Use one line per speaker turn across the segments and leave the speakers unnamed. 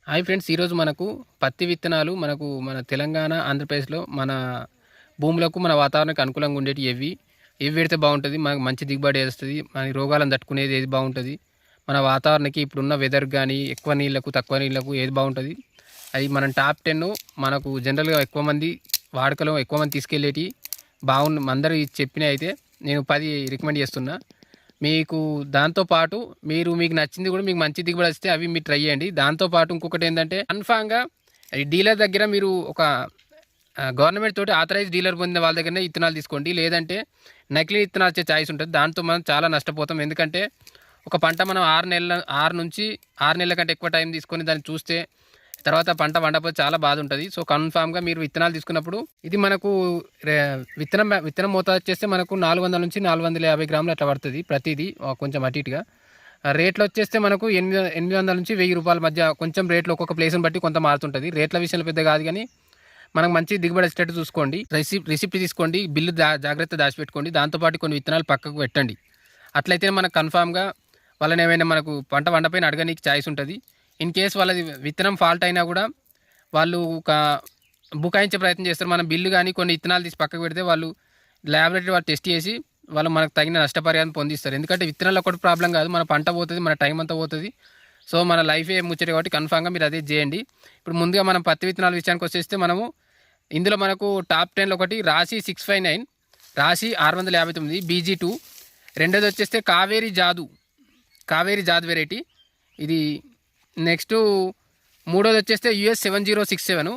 Hi friends, ఈరోజు మనకు పత్తి విత్తనాలు మన తెలంగాణ, ఆంధ్రప్రదేశ్‌లో మన భూములకు, మన వాతావరణానికి అనుకూలంగా ఉండేటివి ఏవి పెడితే బాగుంటుంది, మనకు మంచి దిగుబడి వస్తుంది, మన రోగాలను తట్టుకునేది ఏది బాగుంటుంది, మన వాతావరణానికి ఇప్పుడున్న వెదర్ కానీ ఎక్కువ నీళ్లకు, తక్కువ నీళ్లకు ఏది బాగుంటుంది, అది మనం టాప్ 10 మనకు జనరల్గా ఎక్కువ మంది వాడుకలో ఎక్కువ మంది తీసుకెళ్ళేటి అందరూ చెప్పినవి అయితే నేను 10 రికమెండ్ చేస్తున్నా. మీకు దాంతోపాటు మీకు నచ్చింది కూడా మీకు మంచి దిగుబడి వస్తే అవి మీరు ట్రై చేయండి. దాంతోపాటు ఇంకొకటి ఏంటంటే కన్ఫామ్గా ఈ డీలర్ దగ్గర మీరు ఒక గవర్నమెంట్ తోటి ఆథరైజ్ డీలర్ పొందిన వాళ్ళ దగ్గరనే విత్తనాలు తీసుకోండి. లేదంటే నకిలీ విత్తనాలు వచ్చే ఛాయిస్ ఉంటుంది. దాంతో మనం చాలా నష్టపోతాం. ఎందుకంటే ఒక పంట మనం 6 నుంచి 6 నెలల కంటే ఎక్కువ టైం తీసుకొని దాన్ని చూస్తే తర్వాత పంట పండకపోతే చాలా బాధ ఉంటుంది. సో కన్ఫామ్గా మీరు విత్తనాలు తీసుకున్నప్పుడు ఇది మనకు విత్తనం మోతాదు వచ్చేస్తే మనకు 400 నుంచి 450 గ్రాములు అట్లా పడుతుంది ప్రతిదీ, కొంచెం అటు ఇటుగా. రేట్లు వచ్చేస్తే మనకు 800 నుంచి 1000 రూపాయల మధ్య కొంచెం రేట్లు ఒక్కొక్క ప్లేస్ని బట్టి కొంత మారుతుంటుంది. రేట్ల విషయంలో పెద్ద కాదు, కానీ మనకు మంచి దిగుబడి వచ్చేటట్టు చూసుకోండి. రిసిప్ట్ తీసుకోండి, బిల్లు జాగ్రత్త దాచిపెట్టుకోండి. దాంతోపాటు కొన్ని విత్తనాలు పక్కకు పెట్టండి. అట్లయితే మనకు కన్ఫామ్గా వాళ్ళని ఏమైనా మనకు పంట వండపైన అడగనీకి ఛాయిస్ ఉంటుంది. ఇన్ కేస్ వాళ్ళది విత్తనం ఫాల్ట్ అయినా కూడా వాళ్ళు బుకాయించే ప్రయత్నం చేస్తారు. మనం బిల్లు కానీ కొన్ని విత్తనాలు తీసి పక్కకు పెడితే వాళ్ళు ల్యాబొరేటరీ వాళ్ళు టెస్ట్ చేసి వాళ్ళు మనకు తగిన నష్టపరిహారం పొందిస్తారు. ఎందుకంటే విత్తనాలు ఒకటి ప్రాబ్లం కాదు, మన పంట పోతుంది, మన టైం అంతా పోతుంది. సో మన లైఫే ముచ్చట కాబట్టి కన్ఫామ్గా మీరు అదే చేయండి. ఇప్పుడు ముందుగా మనం పత్తి విత్తనాల విషయానికి వచ్చేస్తే ఇందులో మనకు టాప్ 10లో ఒకటి రాశి 659, రాశి 659 BG2. రెండోది వచ్చేస్తే కావేరి జాదు వెరైటీ ఇది. నెక్స్ట్ మూడోది వచ్చేస్తే US 7067,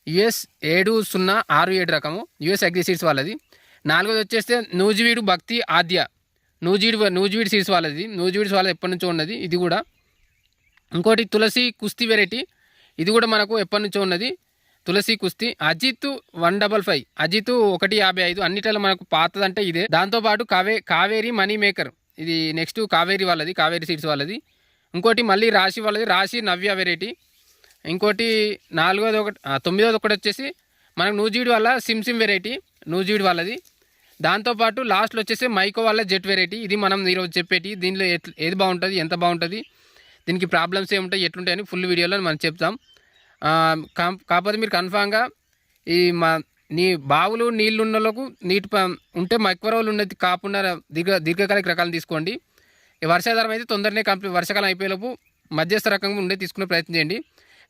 US 7067 రకము, US అగ్రి సీడ్స్ వాళ్ళది. నాలుగోది వచ్చేస్తే నూజివీడు భక్తి ఆద్య, నూజివీడు సీడ్స్ వాళ్ళది. నూజివీడ్స్ వాళ్ళది ఎప్పటి నుంచో ఉన్నది ఇది కూడా. ఇంకోటి తులసి కుస్తీ వెరైటీ, ఇది కూడా మనకు ఎప్పటి నుంచో ఉన్నది. తులసి కుస్తీ అజిత్ 155, అజిత్ 155 అన్నిటిలో మనకు పాతదంటే ఇదే. దాంతోపాటు కావేరి మనీ మేకర్, ఇది నెక్స్ట్ కావేరి వాళ్ళది, కావేరి సీడ్స్ వాళ్ళది. ఇంకోటి మళ్ళీ రాశి వాళ్ళది, రాశి నవ్య వెరైటీ. ఇంకోటి 9వ ఒకటి వచ్చేసి మనకు నూజివీడు వాళ్ళ సిమ్ వెరైటీ, నూజివీడు వాళ్ళది. దాంతోపాటు లాస్ట్లో వచ్చేసి మైకో వాళ్ళ జెట్ వెరైటీ. ఇది మనం ఈరోజు చెప్పేటి. దీనిలో ఏది బాగుంటుంది, ఎంత బాగుంటుంది, దీనికి ప్రాబ్లమ్స్ ఏముంటాయి, ఎట్లుంటాయని ఫుల్ వీడియోలో మనం చెప్తాం. కాకపోతే మీరు కన్ఫామ్గా నీ బావులు నీళ్ళు ఉన్నోళ్ళకు ఉంటే ఎక్కువ రోజులు ఉన్నది కాకుండా దీర్ఘకాలిక రకాలను తీసుకోండి. వర్షాధారం అయితే తొందరనే వర్షాకాలం అయిపోయేలోపు మధ్యస్థ రకంగా ఉండే తీసుకునే ప్రయత్నం చేయండి.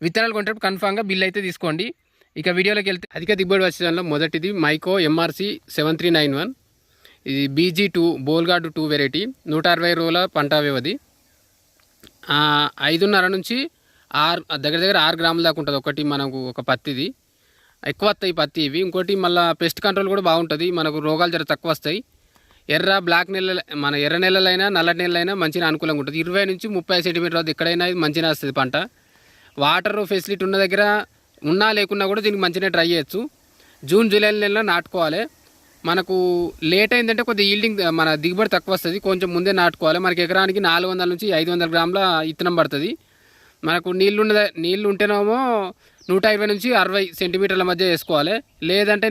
విత్తనాలు కొనేటప్పుడు కన్ఫామ్గా బిల్ అయితే తీసుకోండి. ఇక వీడియోలోకి వెళ్తే అధిక దిగుబడి వచ్చే దానిలో మొదటిది మైకో MRC 7391. ఇది BG2 బోల్గార్డు 2 వెరైటీ, 160 రోజుల పంట వ్యవధి. 5.5 నుంచి 6 గ్రాముల దాకా ఉంటుంది ఒకటి మనకు ఒక పత్తిది. ఎక్కువ వస్తాయి పత్తి ఇవి. ఇంకోటి మళ్ళీ పెస్ట్ కంట్రోల్ కూడా బాగుంటుంది, మనకు రోగాలు జర తక్కువ వస్తాయి. బ్లాక్ నెలలు, మన ఎర్ర నెలలైనా నల్ల నెలలైనా మంచిగా అనుకూలంగా ఉంటుంది. 20 నుంచి 30 సెంటీమీటర్ వద్ద ఎక్కడైనా మంచిగా వస్తుంది పంట. వాటర్ ఫెసిలిటీ ఉన్న దగ్గర ఉన్నా లేకున్నా కూడా దీనికి మంచిగా ట్రై చేయొచ్చు. జూన్ జూలై నెలలో నాటుకోవాలి. మనకు లేట్ అయిందంటే కొద్దిగా ఈల్డింగ్ మన దిగుబడి తక్కువ వస్తుంది, కొంచెం ముందే నాటుకోవాలి. మనకి ఎకరానికి 400 నుంచి 500 గ్రాముల విత్తనం పడుతుంది. మనకు నీళ్ళు ఉంటేనేమో 120 నుంచి 60 సెంటీమీటర్ల మధ్య వేసుకోవాలి. లేదంటే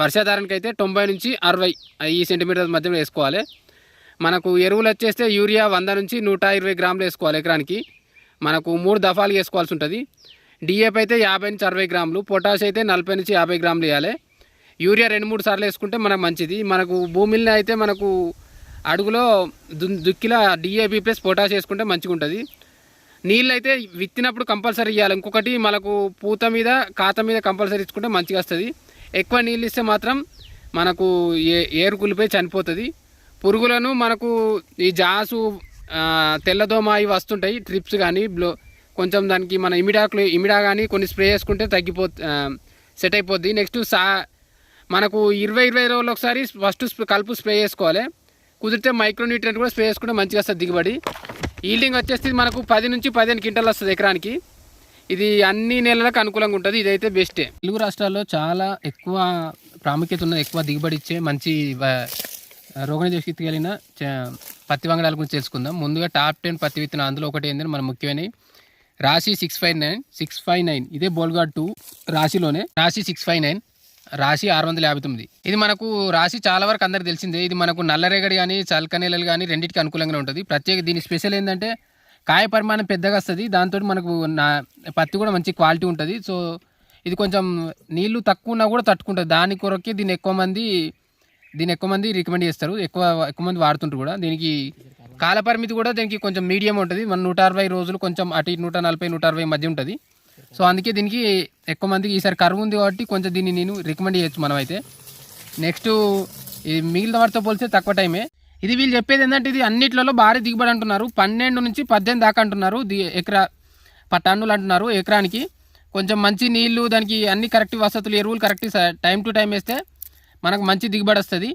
వర్షాధారానికి అయితే 90 నుంచి 60 సెంటీమీటర్ల మధ్య వేసుకోవాలి. మనకు ఎరువులు వచ్చేస్తే యూరియా 100 నుంచి 120 గ్రాములు వేసుకోవాలి ఎకరానికి. మనకు 3 దఫాలు వేసుకోవాల్సి ఉంటుంది. DAP అయితే 50 నుంచి 60 గ్రాములు, పొటాష్ అయితే 40 నుంచి 50 గ్రాములు వేయాలి. యూరియా 2-3 సార్లు వేసుకుంటే మనకు మంచిది. మనకు భూమిలో అయితే మనకు అడుగులో దుక్కిలో DAP ప్లస్ పొటాష్ వేసుకుంటే మంచిగా ఉంటుంది. నీళ్ళు అయితే విత్తినప్పుడు కంపల్సరీ ఇవ్వాలి. ఇంకొకటి మనకు పూత మీద కాత మీద కంపల్సరీ ఇచ్చుకుంటే మంచిగా వస్తుంది. ఎక్కువ నీళ్ళు ఇస్తే మాత్రం మనకు ఏరుకులిపోయి చనిపోతుంది. పురుగులను మనకు ఈ జాసు, తెల్లదోమ ఇవి వస్తుంటాయి, ట్రిప్స్ కానీ కొంచెం దానికి మన ఇమిడా కానీ కొన్ని స్ప్రే చేసుకుంటే సెట్ అయిపోద్ది. నెక్స్ట్ మనకు 20 రోజులు ఒకసారి ఫస్ట్ కలుపు స్ప్రే చేసుకోవాలి. కుదిరితే మైక్రోన్యూట్రియంట్ కూడా స్ప్రే చేసుకుంటే మంచిగా వస్తుంది దిగుబడి. ఈల్డింగ్ వచ్చేసి మనకు 10 నుంచి 15 క్వింటాలు వస్తుంది ఎకరానికి. ఇది అన్ని నెలలకు అనుకూలంగా ఉంటుంది. ఇదైతే బెస్టే. తెలుగు రాష్ట్రాల్లో చాలా ఎక్కువ ప్రాముఖ్యత ఉన్నది, ఎక్కువ దిగుబడి ఇచ్చే మంచి రోగనిరోధక కలిగిన పత్తి వంగడాల గురించి తెలుసుకుందాం. ముందుగా టాప్ 10 పత్తి విత్తనం, అందులో ఒకటి ఏంటంటే మన ముఖ్యమైనవి రాశి 659. ఇదే బోల్గార్డ్ 2 రాశిలోనే. రాశి 659, రాశి 659. ఇది మనకు రాశి చాలా వరకు అందరికి తెలిసిందే. ఇది మనకు నల్లరేగడి కానీ చల్క నేలలు కానీ రెండింటికి అనుకూలంగా ఉంటుంది. దీని స్పెషల్ ఏంటంటే కాయ పరిమాణం పెద్దగా వస్తుంది. దాంతో మనకు పత్తి కూడా మంచి క్వాలిటీ ఉంటుంది. సో ఇది కొంచెం నీళ్లు తక్కువ ఉన్నా కూడా తట్టుకుంటుంది. దాని కొరకే దీన్ని ఎక్కువ మంది రికమెండ్ చేస్తారు, ఎక్కువ మంది వాడుతుంటారు కూడా. దీనికి కాల పరిమితి కూడా దీనికి కొంచెం మీడియం ఉంటుంది. 160 రోజులు, కొంచెం అటు 140 160 మధ్య ఉంటుంది. సో అందుకే దీనికి ఎక్కువ మందికి ఈసారి కరువు ఉంది కాబట్టి కొంచెం దీన్ని నేను రికమెండ్ చేయొచ్చు మనం అయితే. నెక్స్ట్ ఈ మిగిలిన వాటితో పోలిస్తే తక్కువ టైమే. ఇది వీళ్ళు చెప్పేది ఏంటంటే ఇది అన్నిట్లలో భారీ దిగుబడి అంటున్నారు. 12 నుంచి 18 దాకా అంటున్నారు. టన్నులు అంటున్నారు ఎకరానికి. కొంచెం మంచి నీళ్లు, దానికి అన్ని కరెక్ట్ వసతులు, ఎరువులు కరెక్ట్ టైం టు టైం వేస్తే మనకు మంచి దిగుబడి వస్తుంది.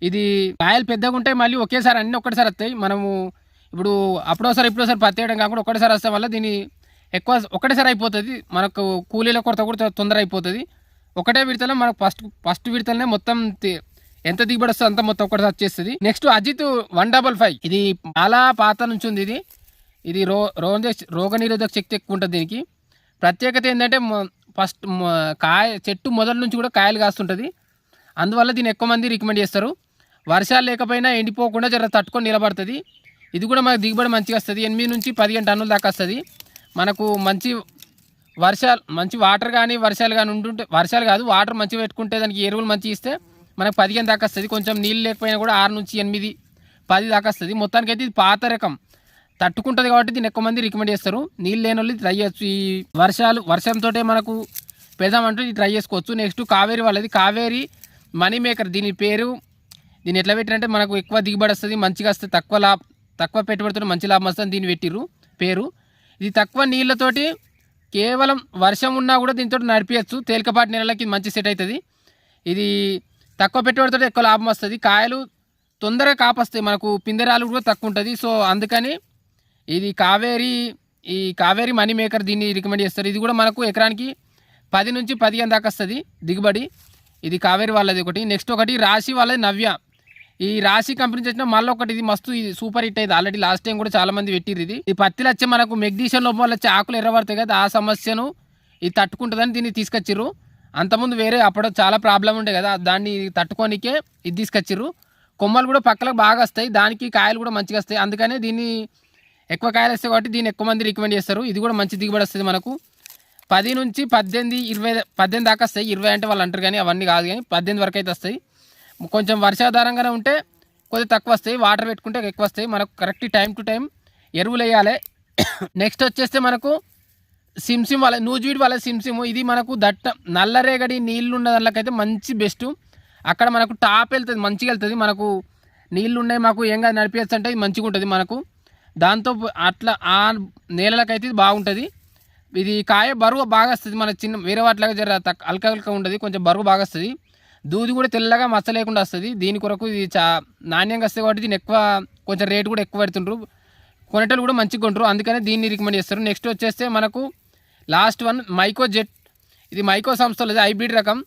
ఇది కాయలు పెద్దగా ఉంటాయి, మళ్ళీ ఒకేసారి అన్నీ ఒక్కటిసారి వస్తాయి. మనము ఇప్పుడు ఇప్పుడోసారి పత్తి వేయడం కాకుండా ఒకటిసారి వస్తాం వల్ల దీన్ని ఒకటేసారి అయిపోతుంది. మనకు కూలీల కొరత కూడా తొందర అయిపోతుంది. ఒకటే విడతలో మనకు ఫస్ట్ విడతలనే మొత్తం ఎంత దిగుబడి వస్తుంది అంత మొత్తం ఒకటిసారి వచ్చేస్తుంది. నెక్స్ట్ అజిత్ 155, ఇది చాలా పాత నుంచి ఉంది. ఇది రోగనిరోధక శక్తి ఎక్కువ ఉంటుంది. దీనికి ప్రత్యేకత ఏంటంటే ఫస్ట్ చెట్టు మొదటి నుంచి కూడా కాయలు కాస్తుంటుంది. అందువల్ల దీన్ని ఎక్కువ మంది రికమెండ్ చేస్తారు. వర్షాలు లేకపోయినా ఎండిపోకుండా జర తట్టుకొని నిలబడుతుంది. ఇది కూడా మనకు దిగుబడి మంచిగా వస్తుంది. 8 నుంచి 15 టన్నుల దాకా వస్తుంది. మనకు మంచి వాటర్ కానీ వర్షాలు కానీ ఉంటుంటే, వర్షాలు కాదు వాటర్ మంచిగా పెట్టుకుంటే, దానికి ఎరువులు మంచిగా ఇస్తే మనకు 15 దాకా వస్తుంది. కొంచెం నీళ్ళు లేకపోయినా కూడా 6 నుంచి 8 10 దాకా వస్తుంది. మొత్తానికైతే ఇది పాత రకం, తట్టుకుంటుంది కాబట్టి దీన్ని ఎక్కువ మంది రికమెండ్ చేస్తారు. నీళ్ళు లేని వాళ్ళు ట్రై చేయొచ్చు. ఈ వర్షంతో మనకు పెడదామంటే ఇది ట్రై చేసుకోవచ్చు. నెక్స్ట్ కావేరి వాళ్ళది, కావేరి మనీ మేకర్. దీన్ని ఎట్లా పెట్టినంటే మనకు ఎక్కువ దిగుబడి వస్తుంది, మంచిగా వస్తుంది, తక్కువ పెట్టుబడితో మంచి లాభం వస్తుంది. దీన్ని పెట్టిర్రు పేరు. ఇది తక్కువ నీళ్ళతోటి కేవలం వర్షం ఉన్నా కూడా దీంతో నడిపించచ్చు. తేలికపాటి నెలలకి మంచి సెట్ అవుతుంది. ఇది తక్కువ పెట్టుబడితో ఎక్కువ లాభం వస్తుంది. కాయలు తొందరగా కాపొస్తాయి, మనకు పిందెరాలు కూడా తక్కువ ఉంటుంది. సో అందుకని ఇది కావేరి మనీ మేకర్ దీన్ని రికమెండ్ చేస్తారు. ఇది కూడా మనకు ఎకరానికి 10 నుంచి 15 దాకా వస్తుంది దిగుబడి. ఇది కావేరి వాళ్ళది ఒకటి. నెక్స్ట్ ఒకటి రాశి వాళ్ళది నవ్య. ఈ రాశి కంపెనీ చేసిన మళ్ళీ ఒకటి, ఇది మస్తు, ఇది సూపర్ హిట్ అయింది. ఆల్రెడీ లాస్ట్ టైం కూడా చాలా మంది పెట్టిర్రు. ఈ పత్తిలో వచ్చే మనకు మెగ్నీషియం లోపం వల్ల వచ్చే ఆకులు ఎర్రబడతాయి కదా, ఆ సమస్యను ఇది తట్టుకుంటుందని దీన్ని తీసుకొచ్చిర్రు. అంతకుముందు వేరే అప్పుడు చాలా ప్రాబ్లం ఉండే కదా, దాన్ని తట్టుకోనికే ఇది తీసుకొచ్చిర్రు. కొమ్మలు కూడా పక్కలకు బాగా వస్తాయి, దానికి కాయలు కూడా మంచిగా వస్తాయి. అందుకనే దీన్ని ఎక్కువ కాయలు వస్తాయి కాబట్టి దీన్ని ఎక్కువ మంది రికమెండ్ చేస్తారు. ఇది కూడా మంచి దిగుబడి వస్తుంది. మనకు 10 నుంచి 18 18 దాకా వస్తాయి. 20 అంటే వాళ్ళు అంటారు కానీ అవన్నీ కాదు, కానీ 18 వరకు అయితే వస్తాయి. కొంచెం వర్షాధారంగానే ఉంటే కొద్దిగా తక్కువ వస్తాయి, వాటర్ పెట్టుకుంటే ఎక్కువ వస్తాయి. మనకు కరెక్ట్ టైం టు టైం ఎరువులు వేయాలి. నెక్స్ట్ వచ్చేస్తే మనకు సిమ్సిమ్ వాళ్ళ, నూజివీడు వాళ్ళ సిమ్సిమ్. ఇది మనకు నల్లరేగడి నీళ్ళు ఉన్న దానికైతే మంచి బెస్ట్. అక్కడ మనకు టాప్ వెళ్తుంది, మంచిగా వెళ్తుంది. మనకు నీళ్ళు ఉన్నాయి, మాకు ఏం కాదు నడిపించచ్చు అంటే ఇది మంచిగా ఉంటుంది మనకు. దాంతో అట్లా ఆ నేలలకైతే ఇది బాగుంటుంది. ఇది కాయ బరువు బాగా వస్తుంది. మన వేరే వాటిలాగా జర అల్క ఉంటుంది, కొంచెం బరువు బాగా వస్తుంది. దూది కూడా తెల్లగా మచ్చ లేకుండా వస్తుంది. దీని కొరకు ఇది నాణ్యంగా వస్తుంది కాబట్టి దీన్ని కొంచెం రేటు కూడా ఎక్కువ పెడుతుంటారు, కొనేటోళ్ళు కూడా మంచిగా కొంటారు. అందుకనే దీన్ని రికమెండ్ చేస్తారు. నెక్స్ట్ వచ్చేస్తే మనకు లాస్ట్ వన్ మైకో జెట్. ఇది మైకో సంస్థలో హైబ్రిడ్ రకం.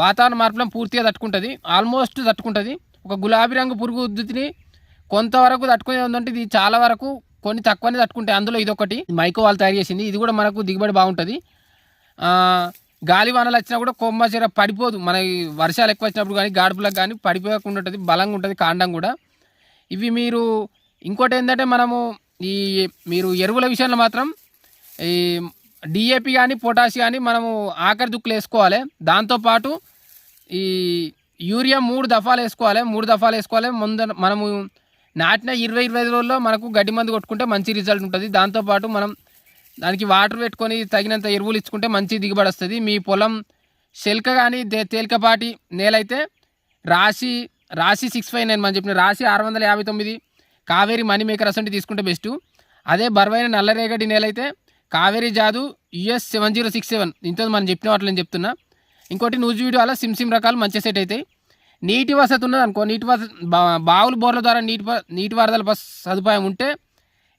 వాతావరణ మార్పులను పూర్తిగా తట్టుకుంటుంది, ఆల్మోస్ట్ తట్టుకుంటుంది. ఒక గులాబీ రంగు పురుగు ఉద్ధృతిని కొంతవరకు తట్టుకునే ఉందంటే ఇది చాలా వరకు కొన్ని తక్కువనే తట్టుకుంటాయి. అందులో ఇదొకటి మైకో వాళ్ళు తయారు చేసింది. ఇది కూడా మనకు దిగుబడి బాగుంటుంది. గాలి వానలు వచ్చినా కూడా కొమ్మ చీర పడిపోదు. మన వర్షాలు ఎక్కువ వచ్చినప్పుడు కానీ గాడుపులకు కానీ పడిపోకుండా ఉంటుంది, బలంగా ఉంటుంది కాండం కూడా. ఇవి మీరు ఇంకోటి ఏంటంటే మీరు ఎరువుల విషయంలో మాత్రం ఈ డిఏపి కానీ పొటాష్ కానీ మనము ఆఖరి దుక్కులు వేసుకోవాలి. దాంతోపాటు ఈ యూరియా 3 దఫాలు వేసుకోవాలి. 3 దఫాలు వేసుకోవాలి. మనము నాటిన 20-25 రోజుల్లో మనకు గడ్డి మందు కొట్టుకుంటే మంచి రిజల్ట్ ఉంటుంది. దాంతోపాటు మనం దానికి వాటర్ పెట్టుకొని తగినంత ఎరువులు ఇచ్చుకుంటే మంచి దిగుబడి వస్తుంది. మీ పొలం శెల్క కానీ తేలికపాటి నేలైతే రాశి 659 మనం చెప్పిన రాశి 659 కావేరి మనీ మేకర్ అసంటి తీసుకుంటే బెస్ట్. అదే బరువైన నల్లరేగడి నేలైతే కావేరి జాదు US 7067 ఇంతో మనం చెప్పిన వాటిలో నేను చెప్తున్నా. ఇంకోటి నూజివీడు వల్ల సిమ్సిమ్ రకాలు మంచి సెట్ అవుతాయి. నీటి వసతి ఉన్నది అనుకో, బావులు బోర్ల ద్వారా నీటి వరదల సదుపాయం ఉంటే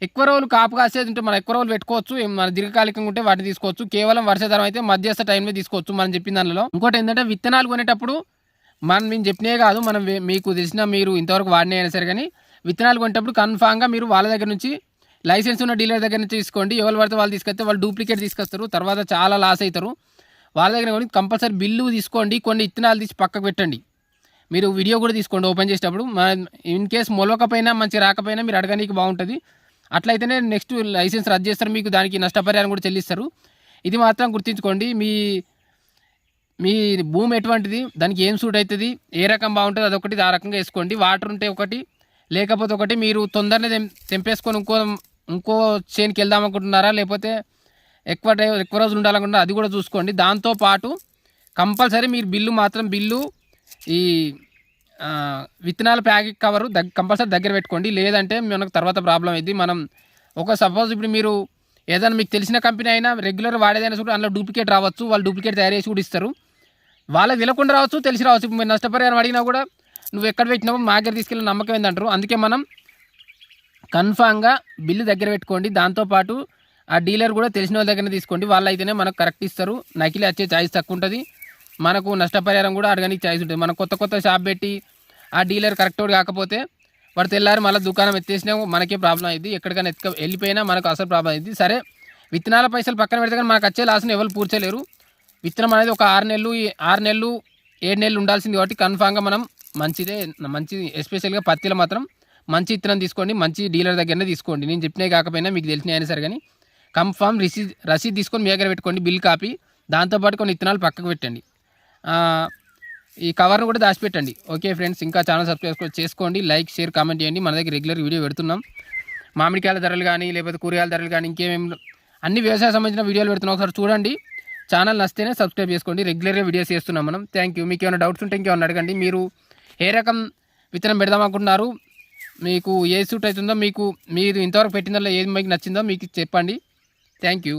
ఎక్కువ రోజులు కాపు కాసేది ఉంటే మనం ఎక్కువ రోజులు పెట్టుకోవచ్చు. మన దీర్ఘకాలికంగా ఉంటే వాటిని తీసుకోవచ్చు. కేవలం వర్షాధారం అయితే మధ్యస్థ టైంలో తీసుకోవచ్చు మనం చెప్పిన దానిలో. ఇంకోటి ఏంటంటే విత్తనాలు కొనేటప్పుడు మేము చెప్పినే కాదు, మనం మీకు తెలిసిన మీరు ఇంతవరకు వాడినే అయినా సరే కానీ విత్తనాలు కొనేటప్పుడు కన్ఫామ్గా మీరు వాళ్ళ దగ్గర నుంచి లైసెన్స్ ఉన్న డీలర్ దగ్గర నుంచి తీసుకోండి. ఎవరు పడితే వాళ్ళు తీసుకొస్తే వాళ్ళు డూప్లికేట్ తీసుకొస్తారు, తర్వాత చాలా లాస్ అవుతారు. వాళ్ళ దగ్గర కొని కంపల్సరీ బిల్లు తీసుకోండి. కొన్ని విత్తనాలు తీసి పక్కకు పెట్టండి. మీరు వీడియో కూడా తీసుకోండి ఓపెన్ చేసేటప్పుడు. ఇన్ కేస్ మొలకపోయినా మంచి రాకపోయినా మీరు అడగడానికి బాగుంటుంది. అట్లయితేనే నెక్స్ట్ లైసెన్స్ రద్దు చేస్తారు, మీకు దానికి నష్టపరిహారం కూడా చెల్లిస్తారు. ఇది మాత్రం గుర్తుంచుకోండి. మీ భూమి ఎటువంటిది, దానికి ఏం సూట్ అవుతుంది, ఏ రకం బాగుంటుంది అదొకటి ఆ రకంగా వేసుకోండి. వాటర్ ఉంటే ఒకటి, లేకపోతే ఒకటి. మీరు తొందరనే తెంపేసుకొని ఇంకో చేనుకి వెళ్దాం అనుకుంటున్నారా, లేకపోతే ఎక్కువ రోజులు ఉండాలనుకుంటున్నారా, అది కూడా చూసుకోండి. దాంతోపాటు కంపల్సరీ మీరు బిల్లు ఈ విత్తనాల ప్యాకెట్ కవరు కంపల్సరీ దగ్గర పెట్టుకోండి. లేదంటే మనకు తర్వాత ప్రాబ్లం అయింది. మనం సపోజ్ ఇప్పుడు మీరు ఏదైనా మీకు తెలిసిన కంపెనీ అయినా రెగ్యులర్ వాడేదైనా కూడా అందులో డూప్లికేట్ రావచ్చు, వాళ్ళు డూప్లికేట్ తయారు చేసి కూడా ఇస్తారు. వాళ్ళకి తెలియకుండా రావచ్చు, తెలిసి రావచ్చు. ఇప్పుడు మీరు నష్టపరిహారం అడిగినా కూడా నువ్వు ఎక్కడ పెట్టినావు మా దగ్గర తీసుకెళ్ళిన నమ్మకం ఏందంటారు. అందుకే మనం కన్ఫామ్గా బిల్లు దగ్గర పెట్టుకోండి. దాంతోపాటు ఆ డీలర్ కూడా తెలిసిన వాళ్ళ దగ్గర తీసుకోండి. వాళ్ళు అయితేనే మనకు కరెక్ట్ ఇస్తారు. నకిలీ వచ్చే ఛాయిస్ తక్కువ ఉంటుంది, మనకు నష్టపరిహారం కూడా అడగడానికి ఛాయిస్ ఉంటుంది. మనం కొత్త షాప్ పెట్టి ఆ డీలర్ కరెక్ట్ కాకపోతే వాడు తెల్లారి మళ్ళీ దుకాణం ఎత్తేసినా మనకే ప్రాబ్లం అయింది. ఎక్కడికైనా వెళ్ళిపోయినా మనకు అసలు ప్రాబ్లం అయింది. సరే, విత్తనాల పైసలు పక్కన పెడితే కానీ మనకు వచ్చే లాస్ని ఎవరు పూడ్చలేరు. విత్తనం అనేది ఒక 6 నెలలు 7 నెలలు ఉండాల్సింది. కాబట్టి కన్ఫామ్గా మనం మంచి ఎస్పెషల్గా పత్తిలో మాత్రం మంచి విత్తనం తీసుకోండి, మంచి డీలర్ దగ్గరనే తీసుకోండి. నేను చెప్పినవి కాకపోయినా మీకు తెలిసినవి అయినా సరే కానీ కన్ఫామ్ రసీద్ తీసుకొని మీ దగ్గర పెట్టుకోండి, బిల్ కాపీ. దాంతోపాటు కొన్ని విత్తనాలు పక్కకు పెట్టండి, ఈ కవర్ను కూడా దాచిపెట్టండి. ఓకే ఫ్రెండ్స్, ఇంకా ఛానల్ సబ్స్క్రైబ్ చేసుకోండి, లైక్ షేర్ కామెంట్ చేయండి. మన దగ్గర రెగ్యులర్ వీడియో పెడుతున్నాం. మామిడికాయల ధరలు కానీ, లేకపోతే కూరగాయల ధరలు కానీ, ఇంకేమేమి అన్ని వ్యవసాయ సంబంధించిన వీడియోలు పెడుతున్నాం. ఒకసారి చూడండి. ఛానల్ నచ్చితేనే సబ్స్క్రైబ్ చేసుకోండి. రెగ్యులర్గా వీడియోస్ చేస్తున్నాం మనం. Thank you. మీకు ఏమైనా డౌట్స్ ఉంటే ఇంకేమైనా అడగండి. మీరు ఏ రకం విత్తనం పెడదాం అనుకుంటున్నారు, మీకు ఏ సూట్ అవుతుందో, మీరు ఇంతవరకు పెట్టిన ఏది మీకు నచ్చిందో మీకు చెప్పండి. Thank you.